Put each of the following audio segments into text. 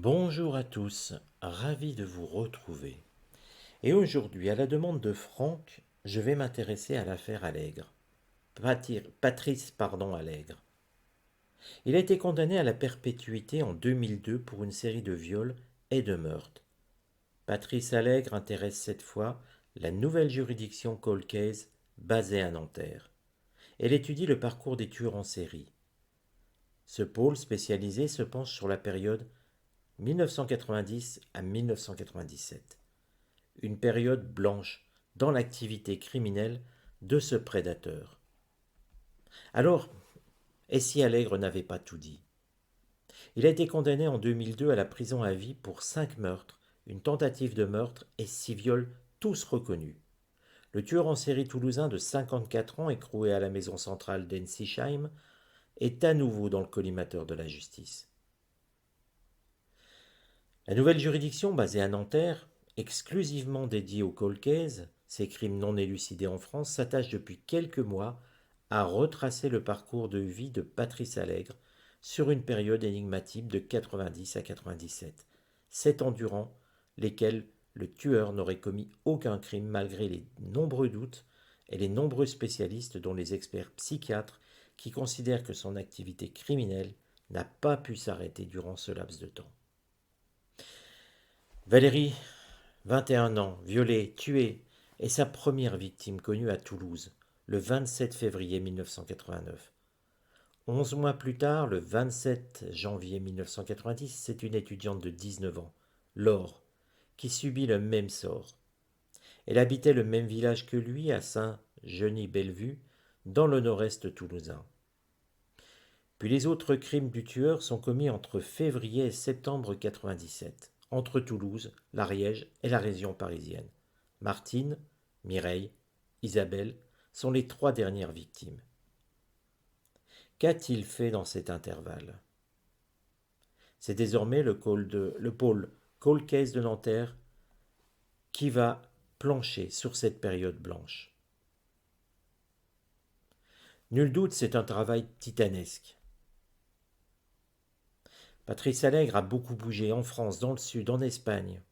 Bonjour à tous, ravi de vous retrouver. Et aujourd'hui, à la demande de Franck, je vais m'intéresser à l'affaire Allègre. Patrice Allègre. Il a été condamné à la perpétuité en 2002 pour une série de viols et de meurtres. Patrice Allègre intéresse cette fois la nouvelle juridiction Cold Case basée à Nanterre. Elle étudie le parcours des tueurs en série. Ce pôle spécialisé se penche sur la période 1990 à 1997. Une période blanche dans l'activité criminelle de ce prédateur. Alors, et si Allègre n'avait pas tout dit? Il a été condamné en 2002 à la prison à vie pour 5 meurtres, une tentative de meurtre et 6 viols, tous reconnus. Le tueur en série toulousain de 54 ans, écroué à la maison centrale d'Ensisheim, est à nouveau dans le collimateur de la justice. La nouvelle juridiction basée à Nanterre, exclusivement dédiée aux cold cases, ces crimes non élucidés en France, s'attache depuis quelques mois à retracer le parcours de vie de Patrice Allègre sur une période énigmatique de 90 à 97, 7 ans durant lesquels le tueur n'aurait commis aucun crime malgré les nombreux doutes et les nombreux spécialistes dont les experts psychiatres qui considèrent que son activité criminelle n'a pas pu s'arrêter durant ce laps de temps. Valérie, 21 ans, violée, tuée, est sa première victime connue à Toulouse, le 27 février 1989. 11 mois plus tard, le 27 janvier 1990, c'est une étudiante de 19 ans, Laure, qui subit le même sort. Elle habitait le même village que lui, à Saint-Genis-Bellevue, dans le nord-est toulousain. Puis les autres crimes du tueur sont commis entre février et septembre 97, entre Toulouse, l'Ariège et la région parisienne. Martine, Mireille, Isabelle sont les 3 dernières victimes. Qu'a-t-il fait dans cet intervalle? C'est désormais le pôle Cold Case de Nanterre qui va plancher sur cette période blanche. Nul doute, c'est un travail titanesque. Patrice Allègre a beaucoup bougé en France, dans le Sud, en Espagne.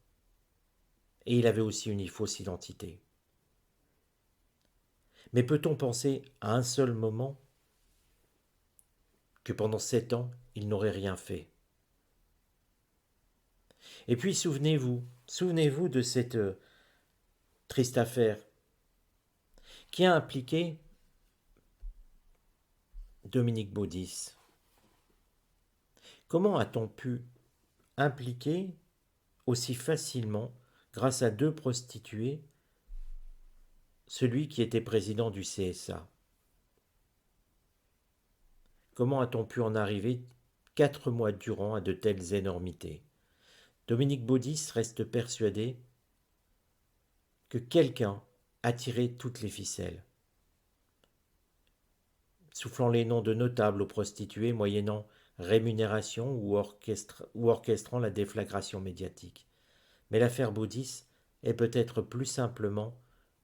Et il avait aussi une fausse identité. Mais peut-on penser à un seul moment que pendant 7 ans, il n'aurait rien fait? Et puis souvenez-vous de cette triste affaire qui a impliqué Dominique Baudis. Comment a-t-on pu impliquer aussi facilement, grâce à 2 prostituées, celui qui était président du CSA? Comment a-t-on pu en arriver 4 mois durant à de telles énormités? Dominique Baudis reste persuadé que quelqu'un a tiré toutes les ficelles, soufflant les noms de notables aux prostituées moyennant rémunération ou orchestrant la déflagration médiatique. Mais l'affaire Baudis est peut-être plus simplement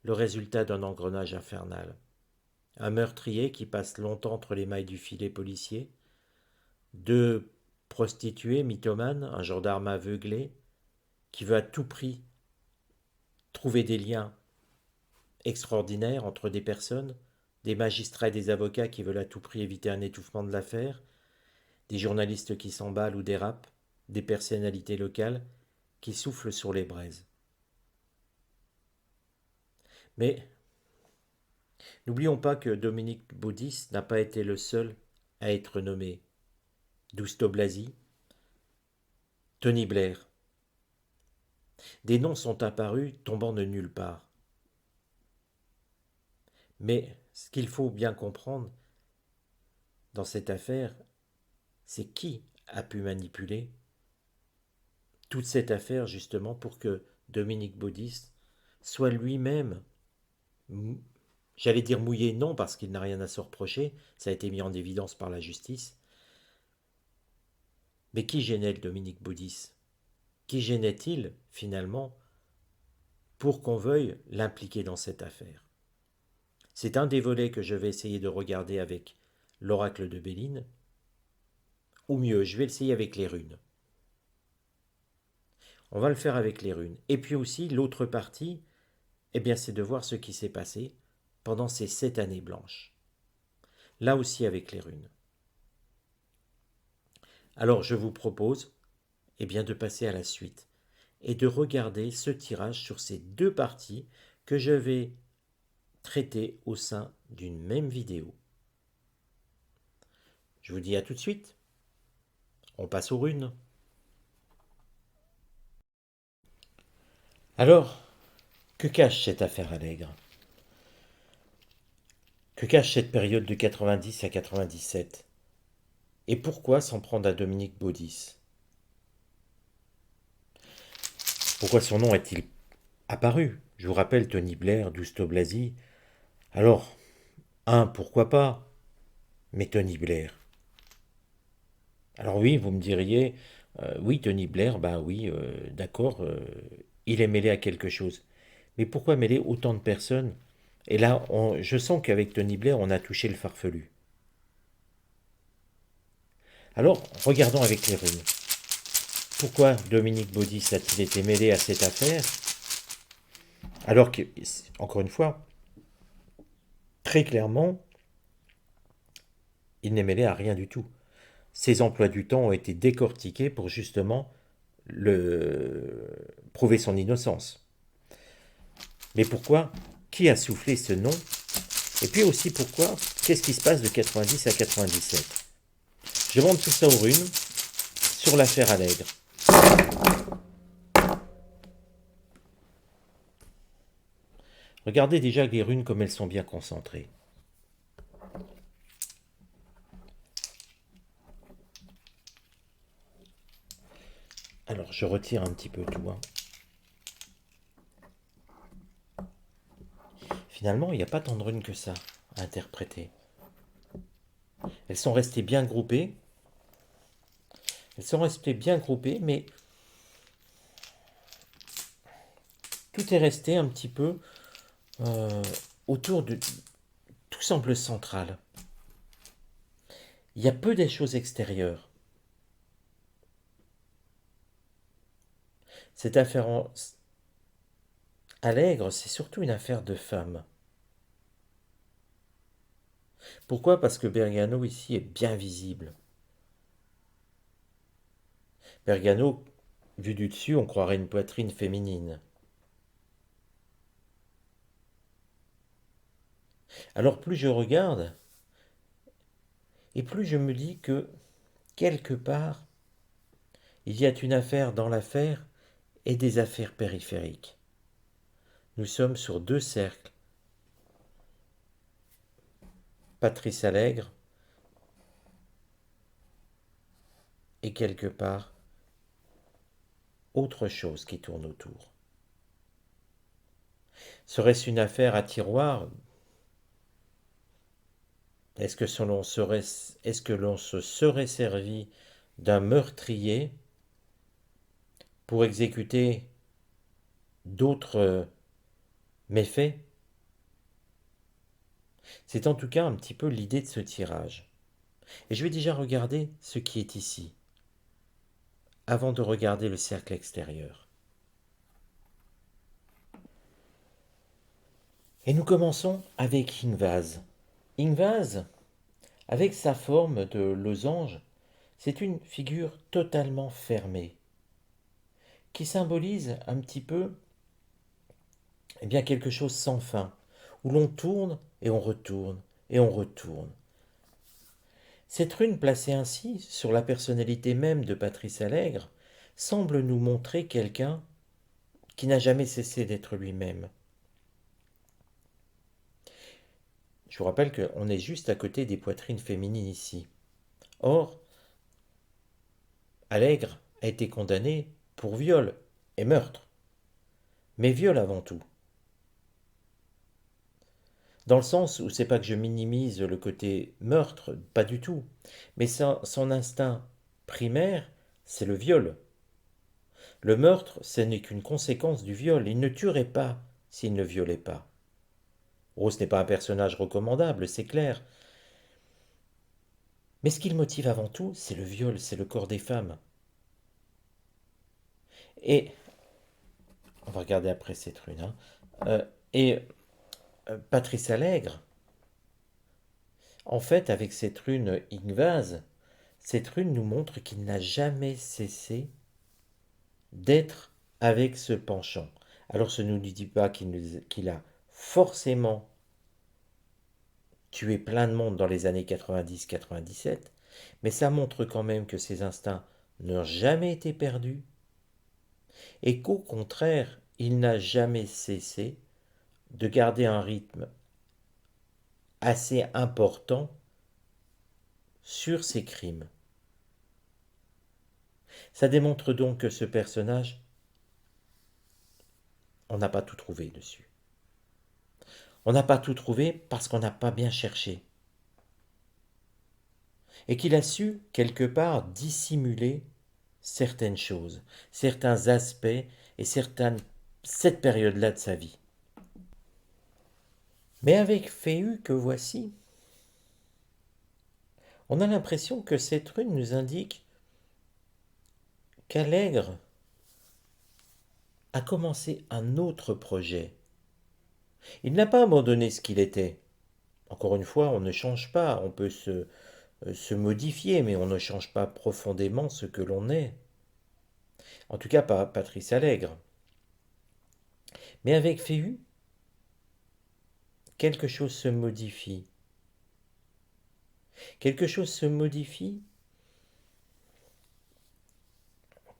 le résultat d'un engrenage infernal. Un meurtrier qui passe longtemps entre les mailles du filet policier, 2 prostituées mythomanes, un gendarme aveuglé qui veut à tout prix trouver des liens extraordinaires entre des personnes, des magistrats et des avocats qui veulent à tout prix éviter un étouffement de l'affaire, des journalistes qui s'emballent ou dérapent, des personnalités locales qui soufflent sur les braises. Mais n'oublions pas que Dominique Baudis n'a pas été le seul à être nommé. Dousto Blasi, Tony Blair. Des noms sont apparus tombant de nulle part. Mais ce qu'il faut bien comprendre dans cette affaire, c'est qui a pu manipuler toute cette affaire justement pour que Dominique Baudis soit lui-même, j'allais dire mouillé, non, parce qu'il n'a rien à se reprocher, ça a été mis en évidence par la justice. Mais qui gênait Dominique Baudis? Qui gênait-il finalement pour qu'on veuille l'impliquer dans cette affaire? C'est un des volets que je vais essayer de regarder avec l'oracle de Béline, ou mieux, je vais l'essayer avec les runes. On va le faire avec les runes. Et puis aussi, l'autre partie, eh bien, c'est de voir ce qui s'est passé pendant ces 7 années blanches. Là aussi avec les runes. Alors, je vous propose, eh bien, de passer à la suite et de regarder ce tirage sur ces deux parties que je vais traiter au sein d'une même vidéo. Je vous dis à tout de suite. On passe aux runes. Alors, que cache cette affaire Allègre? Que cache cette période de 90 à 97? Et pourquoi s'en prendre à Dominique Baudis? Pourquoi son nom est-il apparu? Je vous rappelle Tony Blair, Dousto Blasi. Alors, pourquoi pas? Mais Tony Blair. Alors oui, vous me diriez, oui, Tony Blair, ben oui, d'accord, il est mêlé à quelque chose. Mais pourquoi mêler autant de personnes? Et là, je sens qu'avec Tony Blair, on a touché le farfelu. Alors, regardons avec les runes. Pourquoi Dominique Baudis a-t-il été mêlé à cette affaire? Alors que, encore une fois, très clairement, il n'est mêlé à rien du tout. Ses emplois du temps ont été décortiqués pour justement prouver son innocence. Mais pourquoi? Qui a soufflé ce nom? Et puis aussi pourquoi? Qu'est-ce qui se passe de 90 à 97? Je montre tout ça aux runes sur l'affaire Allègre. Regardez déjà les runes comme elles sont bien concentrées. Alors je retire un petit peu tout. Finalement, il n'y a pas tant de runes que ça à interpréter. Elles sont restées bien groupées. Mais tout est resté un petit peu autour de... Tout semble central. Il y a peu des choses extérieures. Cette affaire Allègre, c'est surtout une affaire de femmes. Pourquoi? Parce que Bergano ici est bien visible. Bergano, vu du dessus, on croirait une poitrine féminine. Alors plus je regarde, et plus je me dis que, quelque part, il y a une affaire dans l'affaire et des affaires périphériques. Nous sommes sur deux cercles. Patrice Allègre et quelque part autre chose qui tourne autour. Serait-ce une affaire à tiroir? Est-ce que l'on se serait servi d'un meurtrier pour exécuter d'autres méfaits? C'est en tout cas un petit peu l'idée de ce tirage. Et je vais déjà regarder ce qui est ici, avant de regarder le cercle extérieur. Et nous commençons avec Ingvaz. Ingvaz, avec sa forme de losange, c'est une figure totalement fermée, qui symbolise un petit peu quelque chose sans fin, où l'on tourne et on retourne et on retourne. Cette rune placée ainsi sur la personnalité même de Patrice Allègre semble nous montrer quelqu'un qui n'a jamais cessé d'être lui-même. Je vous rappelle qu'on est juste à côté des poitrines féminines ici. Or, Allègre a été condamné pour viol et meurtre, mais viol avant tout. Dans le sens où c'est pas que je minimise le côté meurtre, pas du tout, mais son instinct primaire, c'est le viol. Le meurtre, ce n'est qu'une conséquence du viol. Il ne tuerait pas s'il ne violait pas. Rose n'est pas un personnage recommandable, c'est clair. Mais ce qui le motive avant tout, c'est le viol, c'est le corps des femmes. Et on va regarder après cette rune. Hein. Euh, et Patrice Allègre, en fait, avec cette rune Ingvase, cette rune nous montre qu'il n'a jamais cessé d'être avec ce penchant. Alors, ce ne nous dit pas qu'il a forcément tué plein de monde dans les années 90-97, mais ça montre quand même que ses instincts n'ont jamais été perdus et qu'au contraire, il n'a jamais cessé de garder un rythme assez important sur ses crimes. Ça démontre donc que ce personnage, on n'a pas tout trouvé dessus. On n'a pas tout trouvé parce qu'on n'a pas bien cherché. Et qu'il a su, quelque part, dissimuler certaines choses, certains aspects et cette période-là de sa vie. Mais avec Féhu que voici, on a l'impression que cette rune nous indique qu'Allègre a commencé un autre projet. Il n'a pas abandonné ce qu'il était. Encore une fois, on ne change pas, on peut se modifier, mais on ne change pas profondément ce que l'on est. En tout cas, pas Patrice Allègre. Mais avec Féhu, quelque chose se modifie. Quelque chose se modifie.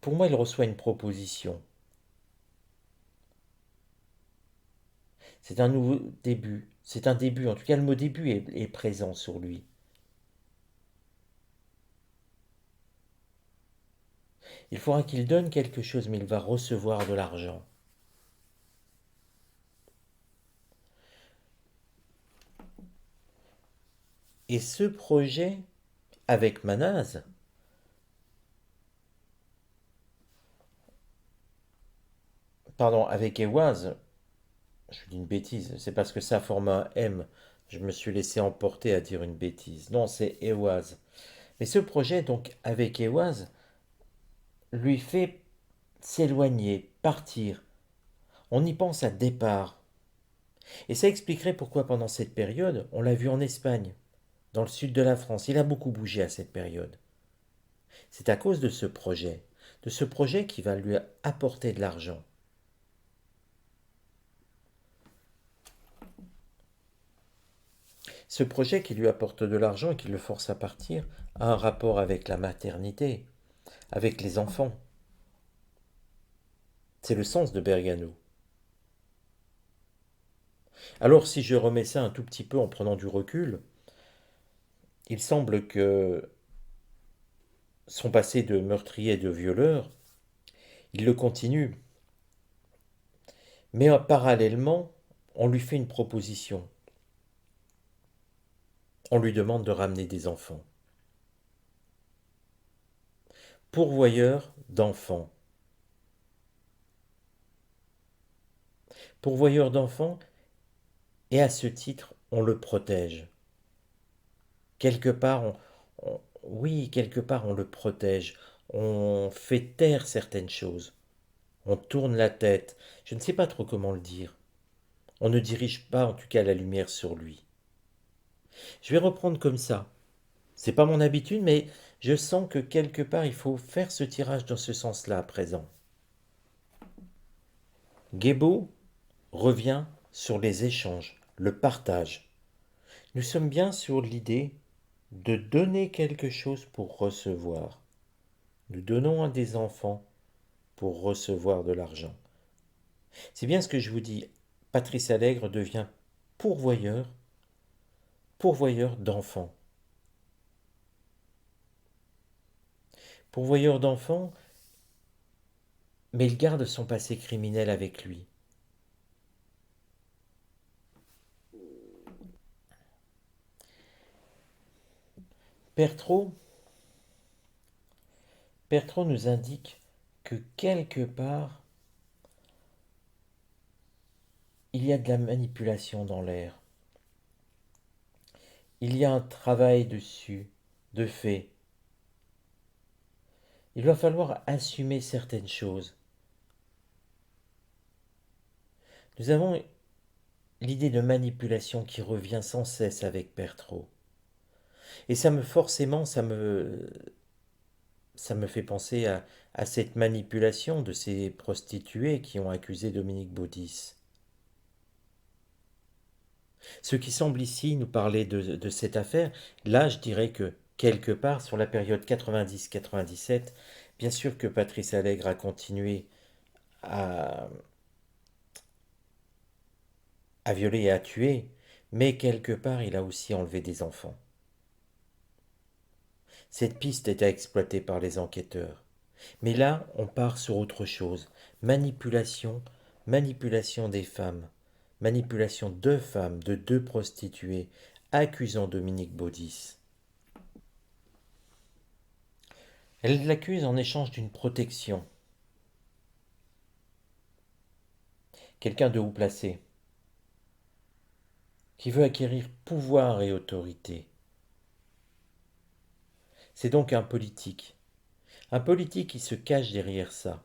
Pour moi, il reçoit une proposition. C'est un nouveau début. C'est un début. En tout cas, le mot début est présent sur lui. Il faudra qu'il donne quelque chose, mais il va recevoir de l'argent. Et ce projet, avec Manaz, pardon, avec Ewaz, je dis une bêtise, c'est parce que ça forme un M. Je me suis laissé emporter à dire une bêtise. Non, c'est Ewaz. Mais ce projet, donc, avec Ewaz, lui fait s'éloigner, partir. On y pense à départ. Et ça expliquerait pourquoi pendant cette période, on l'a vu en Espagne, dans le sud de la France. Il a beaucoup bougé à cette période. C'est à cause de ce projet qui va lui apporter de l'argent. Ce projet qui lui apporte de l'argent et qui le force à partir a un rapport avec la maternité, avec les enfants. C'est le sens de Bergano. Alors si je remets ça un tout petit peu en prenant du recul, il semble que son passé de meurtrier et de violeur, il le continue. Mais parallèlement, on lui fait une proposition. On lui demande de ramener des enfants. Pourvoyeur d'enfants. Pourvoyeur d'enfants, et à ce titre, on le protège. Quelque part, oui, quelque part, on le protège. On fait taire certaines choses. On tourne la tête. Je ne sais pas trop comment le dire. On ne dirige pas, en tout cas, la lumière sur lui. Je vais reprendre comme ça. C'est pas mon habitude, mais je sens que quelque part, il faut faire ce tirage dans ce sens-là à présent. Guébo revient sur les échanges, le partage. Nous sommes bien sur l'idée de donner quelque chose pour recevoir. Nous donnons à des enfants pour recevoir de l'argent. C'est bien ce que je vous dis. Patrice Allègre devient pourvoyeur, pourvoyeur d'enfants. Pourvoyeur d'enfants, mais il garde son passé criminel avec lui. Pertrault, Pertrault nous indique que quelque part, il y a de la manipulation dans l'air. Il y a un travail dessus, de fait. Il va falloir assumer certaines choses. Nous avons l'idée de manipulation qui revient sans cesse avec Berthaud. Et forcément, ça me fait penser à cette manipulation de ces prostituées qui ont accusé Dominique Baudis. Ce qui semble ici nous parler de cette affaire, là je dirais que quelque part sur la période 90-97, bien sûr que Patrice Allègre a continué à, à violer et à tuer, mais quelque part il a aussi enlevé des enfants. Cette piste était exploitée par les enquêteurs. Mais là, on part sur autre chose. Manipulation, manipulation des femmes, manipulation de femmes, de deux prostituées, accusant Dominique Baudis. Elle l'accuse en échange d'une protection. Quelqu'un de haut placé, qui veut acquérir pouvoir et autorité. C'est donc un politique. Un politique qui se cache derrière ça.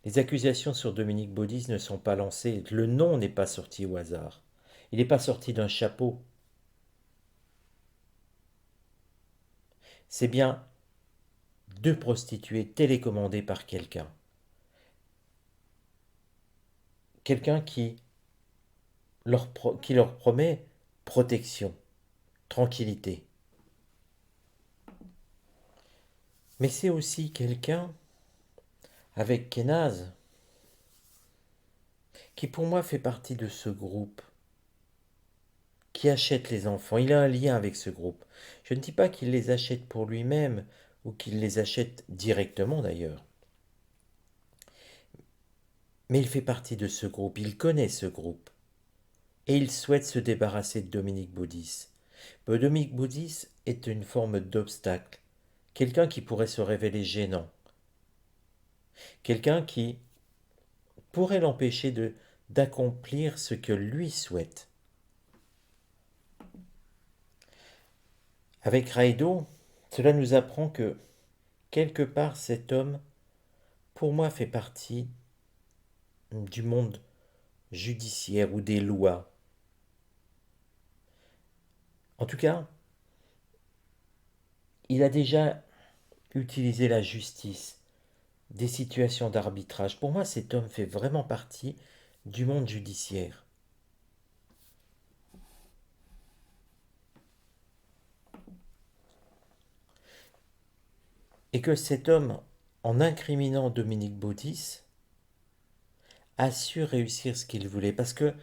Les accusations sur Dominique Baudis ne sont pas lancées, le nom n'est pas sorti au hasard. Il n'est pas sorti d'un chapeau. C'est bien deux prostituées télécommandées par quelqu'un. Quelqu'un qui leur promet protection, tranquillité. Mais c'est aussi quelqu'un avec Kenaz qui pour moi fait partie de ce groupe qui achète les enfants. Il a un lien avec ce groupe. Je ne dis pas qu'il les achète pour lui-même ou qu'il les achète directement d'ailleurs. Mais il fait partie de ce groupe, il connaît ce groupe. Et il souhaite se débarrasser de Dominique Baudis. Dominique Baudis est une forme d'obstacle, quelqu'un qui pourrait se révéler gênant, quelqu'un qui pourrait l'empêcher d'accomplir ce que lui souhaite. Avec Raido, cela nous apprend que, quelque part, cet homme, pour moi, fait partie du monde judiciaire ou des lois. En tout cas, il a déjà utilisé la justice, des situations d'arbitrage. Pour moi, cet homme fait vraiment partie du monde judiciaire. Et que cet homme, en incriminant Dominique Baudis, a su réussir ce qu'il voulait. Parce que,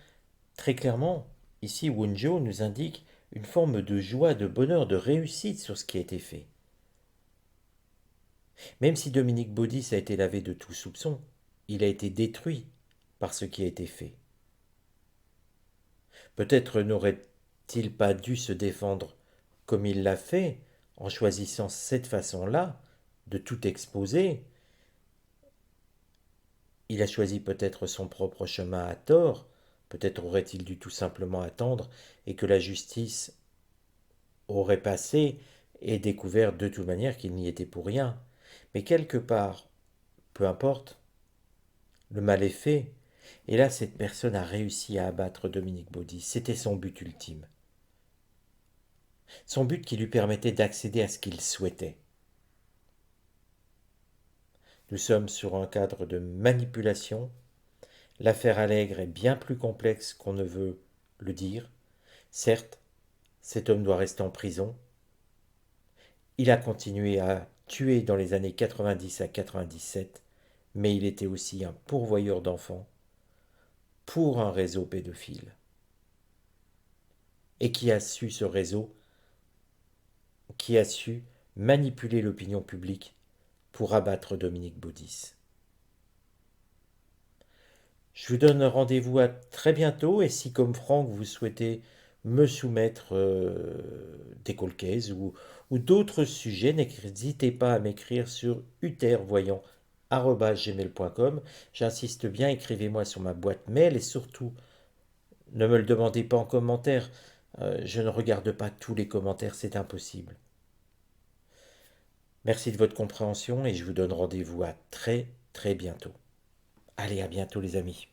très clairement, ici, Wunjo nous indique une forme de joie, de bonheur, de réussite sur ce qui a été fait. Même si Dominique Baudis a été lavé de tout soupçon, il a été détruit par ce qui a été fait. Peut-être n'aurait-il pas dû se défendre comme il l'a fait, en choisissant cette façon-là de tout exposer. Il a choisi peut-être son propre chemin à tort, peut-être aurait-il dû tout simplement attendre et que la justice aurait passé et découvert de toute manière qu'il n'y était pour rien. Mais quelque part, peu importe, le mal est fait, et là cette personne a réussi à abattre Dominique Baudis. C'était son but ultime. Son but qui lui permettait d'accéder à ce qu'il souhaitait. Nous sommes sur un cadre de manipulation. L'affaire Allègre est bien plus complexe qu'on ne veut le dire. Certes, cet homme doit rester en prison. Il a continué à tuer dans les années 90 à 97, mais il était aussi un pourvoyeur d'enfants pour un réseau pédophile. Et qui a su ce réseau, qui a su manipuler l'opinion publique pour abattre Dominique Baudis. Je vous donne rendez-vous à très bientôt et si comme Franck vous souhaitez me soumettre des colcaises ou d'autres sujets, n'hésitez pas à m'écrire sur utervoyant@gmail.com. J'insiste bien, écrivez-moi sur ma boîte mail et surtout ne me le demandez pas en commentaire. Je ne regarde pas tous les commentaires, c'est impossible. Merci de votre compréhension et je vous donne rendez-vous à très très bientôt. Allez, à bientôt les amis.